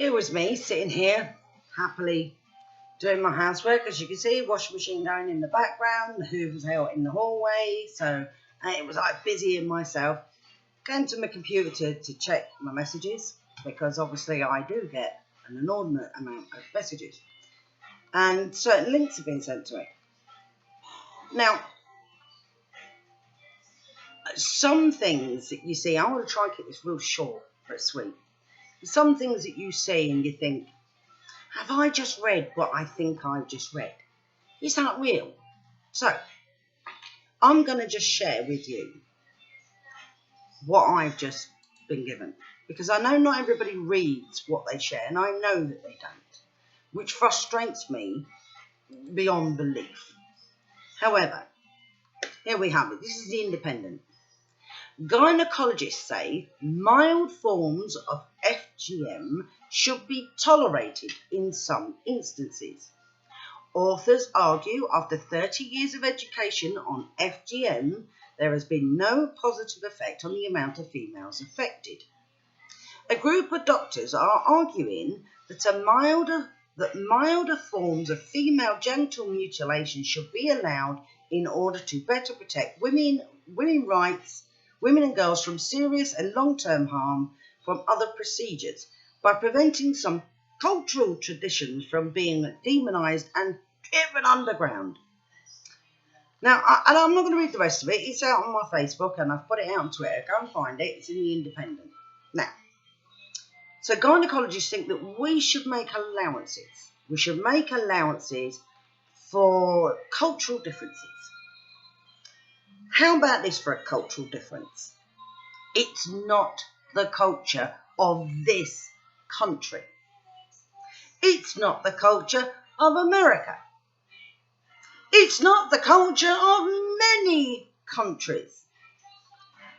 Here was me sitting here happily doing my housework. As you can see, washing machine going in the background, the hoovers out in the hallway, so it was like busying myself. Going to my computer to check my messages, because obviously I do get an inordinate amount of messages, and certain links have been sent to me. Now, some things that you see, I want to try and keep this real short but sweet. Some things that you see and you think, have I just read what I think I've just read? Is that real? So, I'm going to just share with you what I've just been given, because I know not everybody reads what they share, and I know that they don't, which frustrates me beyond belief. However, here we have it. This is the Independent. Gynecologists say mild forms of FGM should be tolerated in some instances. Authors argue after 30 years of education on FGM, there has been no positive effect on the amount of females affected. A group of doctors are arguing that milder forms of female genital mutilation should be allowed in order to better protect women and girls from serious and long-term harm from other procedures, by preventing some cultural traditions from being demonised and driven underground. Now, I'm not going to read the rest of it. It's out on my Facebook, and I've put it out on Twitter. Go and find it. It's in the Independent. Now, so gynecologists think that we should make allowances. We should make allowances for cultural differences. How about this for a cultural difference? It's not the culture of this country. It's not the culture of America. It's not the culture of many countries.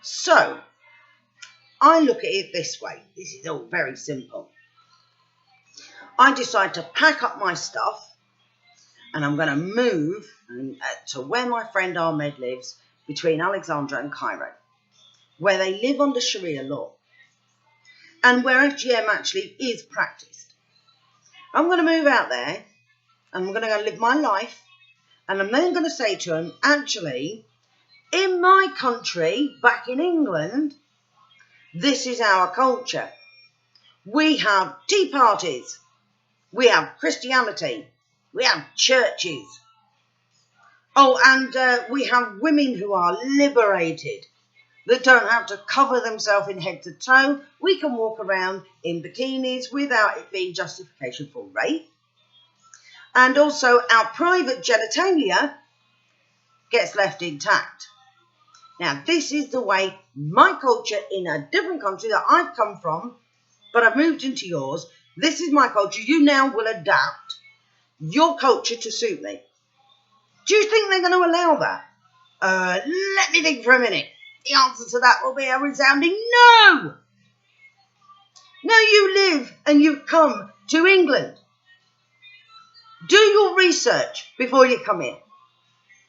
So, I look at it this way. This is all very simple. I decide to pack up my stuff, and I'm going to move to where my friend Ahmed lives, between Alexandria and Cairo, where they live under Sharia law, and where FGM actually is practiced. I'm going to move out there, and I'm going to go live my life, and I'm then going to say to them, actually, in my country, back in England, this is our culture. We have tea parties, we have Christianity, we have churches. Oh, and we have women who are liberated, that don't have to cover themselves in head to toe. We can walk around in bikinis without it being justification for rape. And also our private genitalia gets left intact. Now, this is the way my culture in a different country that I've come from, but I've moved into yours. This is my culture. You now will adapt your culture to suit me. Do you think they're going to allow that? Let me think for a minute. The answer to that will be a resounding no. No, you live and you've come to England. Do your research before you come here.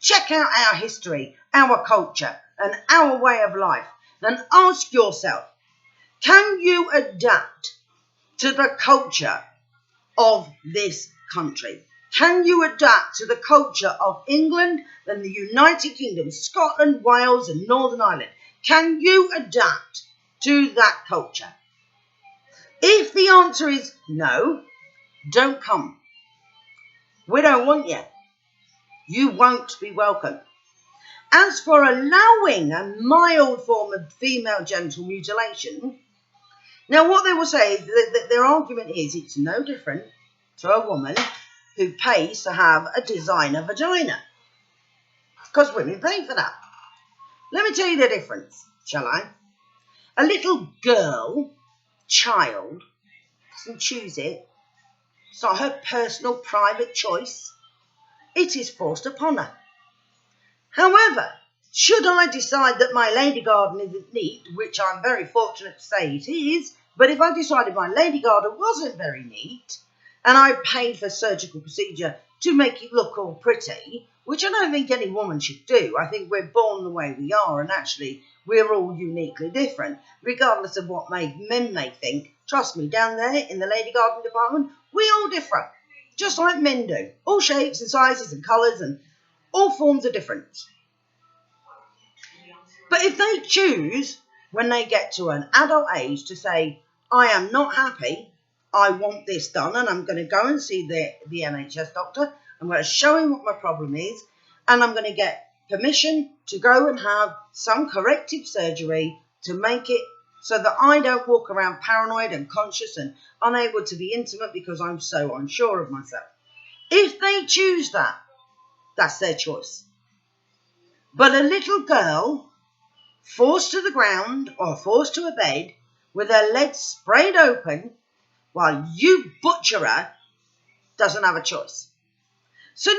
Check out our history, our culture, and our way of life, and ask yourself, can you adapt to the culture of this country? Can you adapt to the culture of England and the United Kingdom, Scotland, Wales and Northern Ireland? Can you adapt to that culture? If the answer is no, don't come. We don't want you. You won't be welcome. As for allowing a mild form of female genital mutilation, now what they will say is that their argument is it's no different to a woman who pays to have a designer vagina, because women pay for that. Let me tell you the difference, shall I? A little child, doesn't choose it. It's not her personal private choice. It is forced upon her. However, should I decide that my lady garden isn't neat, which I'm very fortunate to say it is, but if I decided my lady garden wasn't very neat, and I paid for surgical procedure to make it look all pretty, which I don't think any woman should do. I think we're born the way we are, and actually we're all uniquely different, regardless of what men may think. Trust me, down there in the lady garden department, we all different, just like men do. All shapes and sizes and colours and all forms of difference. But if they choose, when they get to an adult age, to say, I am not happy, I want this done, and I'm going to go and see the NHS doctor, I'm going to show him what my problem is, and I'm going to get permission to go and have some corrective surgery to make it so that I don't walk around paranoid and conscious and unable to be intimate because I'm so unsure of myself. If they choose that, that's their choice. But a little girl forced to the ground or forced to a bed with her legs sprayed open while you butcher her doesn't have a choice. So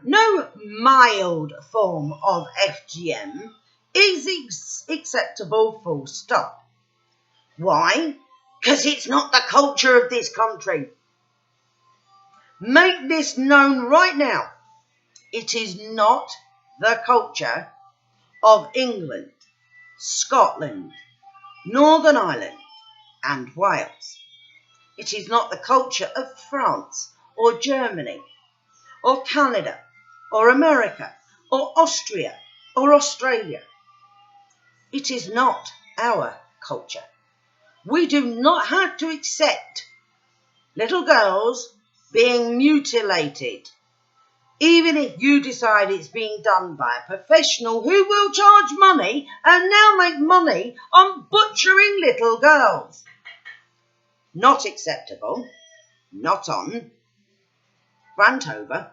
no mild form of FGM is acceptable, full stop. Why? Because it's not the culture of this country. Make this known right now. It is not the culture of England, Scotland, Northern Ireland and Wales. It is not the culture of France or Germany or Canada or America or Austria or Australia. It is not our culture. We do not have to accept little girls being mutilated, even if you decide it's being done by a professional who will charge money and now make money on butchering little girls. Not acceptable, not on, rant over.